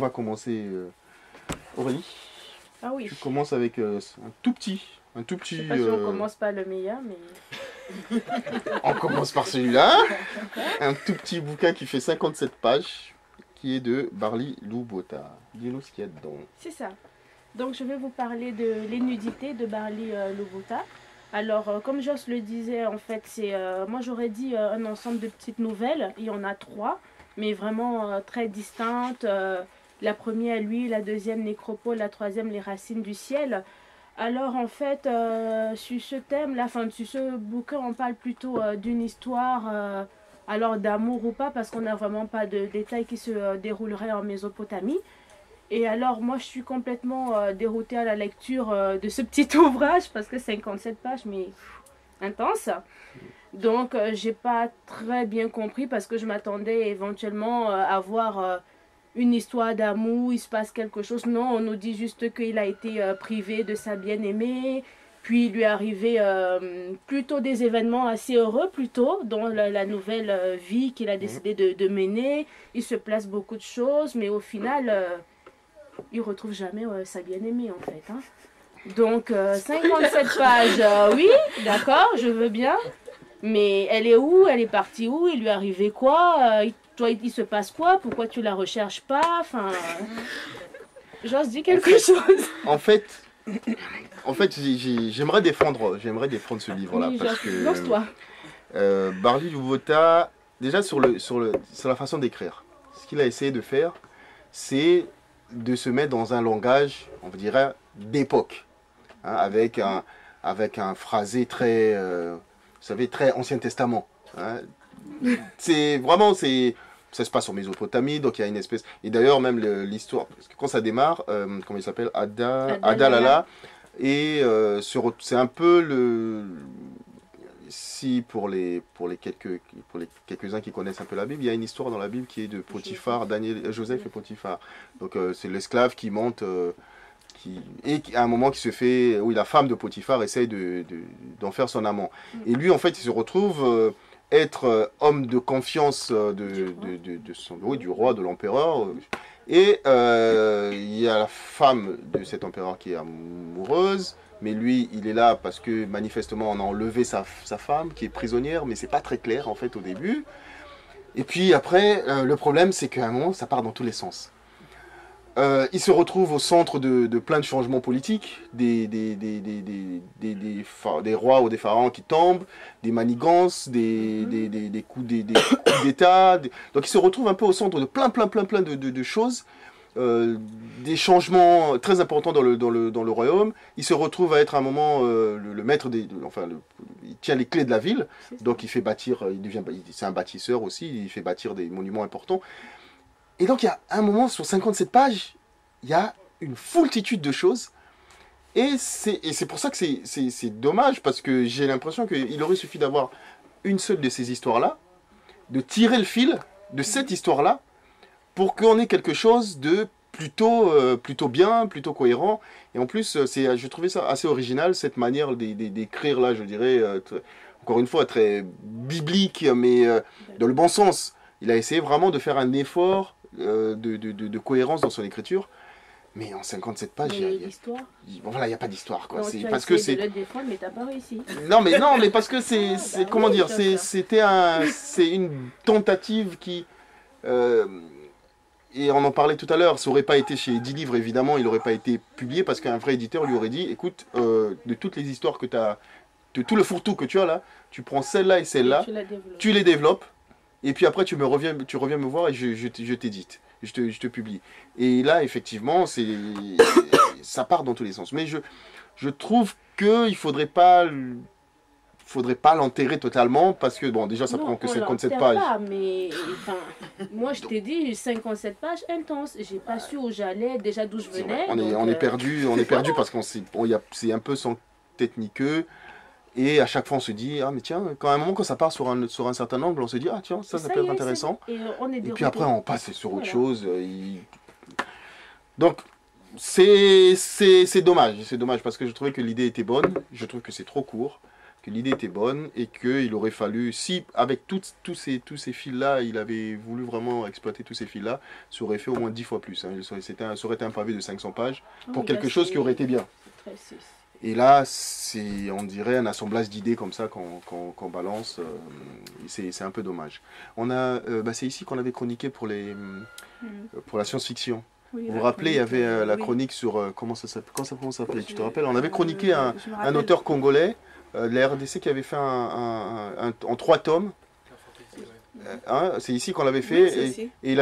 va commencer. Aurélie, Ah oui. tu commences avec un tout petit. Je sais pas si on commence par le meilleur, mais... On commence par celui-là. Un tout petit bouquin qui fait 57 pages, qui est de Barli Loubota. Dis-nous ce qu'il y a dedans. C'est ça. Donc je vais vous parler de l'énudité de Barli Loubota. Alors, comme Joss le disait, en fait, c'est, moi j'aurais dit un ensemble de petites nouvelles. Il y en a 3, mais vraiment très distinctes. La première, lui, la deuxième, Nécropole, la troisième, Les Racines du Ciel. Alors, en fait, sur ce thème-là, enfin, sur ce bouquin, on parle plutôt d'une histoire, alors d'amour ou pas, parce qu'on n'a vraiment pas de détails qui se dérouleraient en Mésopotamie. Et alors, moi, je suis complètement déroutée à la lecture de ce petit ouvrage, parce que 57 pages, mais intense. Donc, j'ai pas très bien compris, parce que je m'attendais éventuellement à voir une histoire d'amour, il se passe quelque chose. Non, on nous dit juste qu'il a été privé de sa bien-aimée, puis il lui est arrivé plutôt des événements assez heureux, plutôt, dans la nouvelle vie qu'il a décidé de mener. Il se place beaucoup de choses, mais au final... il retrouve jamais sa bien-aimée en fait. Hein. Donc 57 pages, oui, d'accord, je veux bien. Mais elle est où? Elle est partie où? Il lui est arrivé quoi? Toi, il se passe quoi? Pourquoi tu la recherches pas? Enfin, j'ose dire quelque chose. En fait, j'aimerais défendre ce livre-là Oui, parce que lance-toi. Barli Loubota, déjà sur la façon d'écrire, ce qu'il a essayé de faire, c'est de se mettre dans un langage, on dirait, d'époque, hein, avec un phrasé très, vous savez, très Ancien Testament. Hein. C'est vraiment, ça se passe en Mésopotamie, donc il y a une espèce... Et d'ailleurs, même l'histoire, parce que quand ça démarre, comment il s'appelle, Adalala, et c'est un peu le... Si pour les quelques-uns qui connaissent un peu la Bible, il y a une histoire dans la Bible qui est de Potiphar, Joseph et Potiphar. Donc c'est l'esclave qui monte, et à un moment qui se fait, oui, la femme de Potiphar essaye d'en faire son amant. Et lui, en fait, il se retrouve être homme de confiance du roi, de l'empereur. Et il y a la femme de cet empereur qui est amoureuse. Mais lui, il est là parce que manifestement, on a enlevé sa femme qui est prisonnière, mais c'est pas très clair en fait au début. Et puis après, le problème, c'est qu'à un moment, ça part dans tous les sens. Il se retrouve au centre de plein de changements politiques, des rois ou des pharaons qui tombent, des manigances, des coups d'État. Donc il se retrouve un peu au centre de plein de choses. Des changements très importants dans le royaume. Il se retrouve à être à un moment le maître il tient les clés de la ville, donc il fait bâtir, c'est un bâtisseur aussi, il fait bâtir des monuments importants. Et donc il y a un moment sur 57 pages, il y a une foultitude de choses. Et c'est pour ça que c'est dommage, parce que j'ai l'impression qu'il aurait suffi d'avoir une seule de ces histoires-là, de tirer le fil de cette histoire-là, pour qu'on ait quelque chose de plutôt bien, plutôt cohérent. Et en plus, je trouvais ça assez original, cette manière d'écrire là, je dirais, encore une fois, très biblique, mais dans le bon sens. Il a essayé vraiment de faire un effort de cohérence dans son écriture. Mais en 57 pages, il n'y a pas d'histoire. Tu as essayé de le défendre, mais tu n'as pas réussi. Non, mais parce que comment dire, c'est une tentative qui... et on en parlait tout à l'heure, ça n'aurait pas été chez 10 livres, évidemment, il n'aurait pas été publié parce qu'un vrai éditeur lui aurait dit, écoute, de toutes les histoires que tu as, de tout le fourre-tout que tu as là, tu prends celle-là et celle-là, tu les développes, et puis après tu reviens me voir et je t'édite, je te publie. Et là, effectivement, ça part dans tous les sens. Mais je trouve qu'il ne faudrait pas l'enterrer totalement parce que, bon, déjà, ça prend que 57 pages. Pas, mais enfin, moi, je t'ai dit 57 pages intenses. J'ai pas su où j'allais, déjà d'où je venais. On est perdu parce qu'on c'est un peu sans tête ni queue. Et à chaque fois, on se dit, ah, mais tiens, quand à un moment, quand ça part sur un certain angle, on se dit, ah, tiens, ça peut être intéressant. Et puis après, on passe sur autre chose. Donc, c'est dommage parce que je trouvais que l'idée était bonne. Je trouve que c'est trop court. que l'idée était bonne et qu'il aurait fallu, si avec tous ces fils-là, il avait voulu vraiment exploiter tous ces fils-là, ça aurait fait au moins 10 fois plus. Hein. Ça aurait été un pavé de 500 pages pour quelque chose qui aurait été bien. Et là, on dirait un assemblage d'idées comme ça qu'on balance. C'est un peu dommage. C'est ici qu'on avait chroniqué pour la science-fiction. Oui, vous vous rappelez, il y avait la chronique sur... comment ça s'appelait? Tu te rappelles? On avait chroniqué un auteur congolais de la RDC qui avait fait en 3 tomes. C'est ici qu'on l'avait fait. Et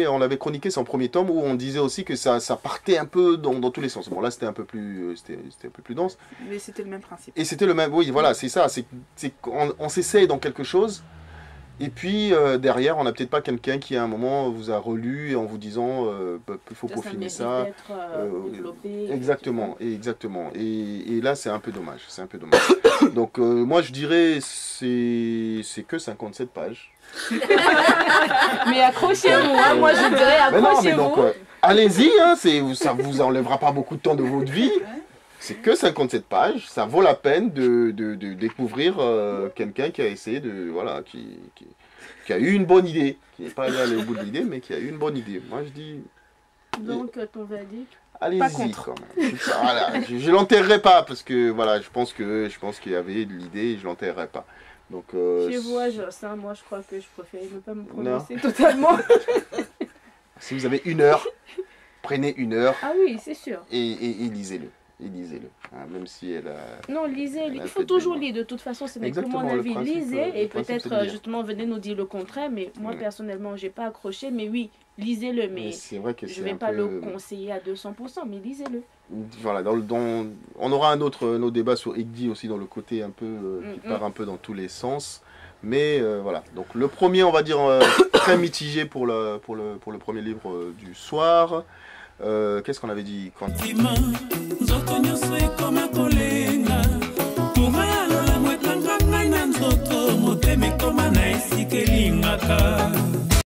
on avait chroniqué son premier tome où on disait aussi que ça partait un peu dans tous les sens. Bon, là, c'était un peu plus dense. Mais c'était le même principe. Et c'était le même... Oui, voilà, c'est ça. On s'essaye dans quelque chose. Et puis derrière, on n'a peut-être pas quelqu'un qui à un moment vous a relu en vous disant il faut peaufiner ça. Exactement. Et là, c'est un peu dommage. Donc moi, je dirais c'est que 57 pages. Mais accrochez-vous, hein, moi je dirais accrochez-vous. Allez-y, hein, ça vous enlèvera pas beaucoup de temps de votre vie. C'est que 57 pages, ça vaut la peine de découvrir quelqu'un qui a essayé qui a eu une bonne idée, qui n'est pas allé au bout de l'idée, mais qui a eu une bonne idée. Moi je dis... Donc ton verdict? Allez-y quand même. Voilà, je l'enterrerai pas parce que voilà, je pense qu'il y avait de l'idée et je l'enterrerai pas. Donc, chez vous, ça, moi je crois que je préfère ne pas me prononcer totalement. Si vous avez 1 heure, prenez 1 heure. Ah oui, c'est sûr. Et lisez-le. Hein, même si elle a... Non, lisez, il faut toujours lire, de toute façon, ce n'est que mon avis. Lisez et peut-être justement venez nous dire le contraire, mais moi personnellement, j'ai pas accroché, mais oui, lisez-le, mais vrai que je ne vais pas le conseiller à 200%, mais lisez-le. Voilà, on aura un autre débat sur Egdi aussi dans le côté un peu qui part un peu dans tous les sens. Mais voilà, donc le premier, on va dire, très mitigé pour le premier livre du soir. Qu'est-ce qu'on avait dit quand...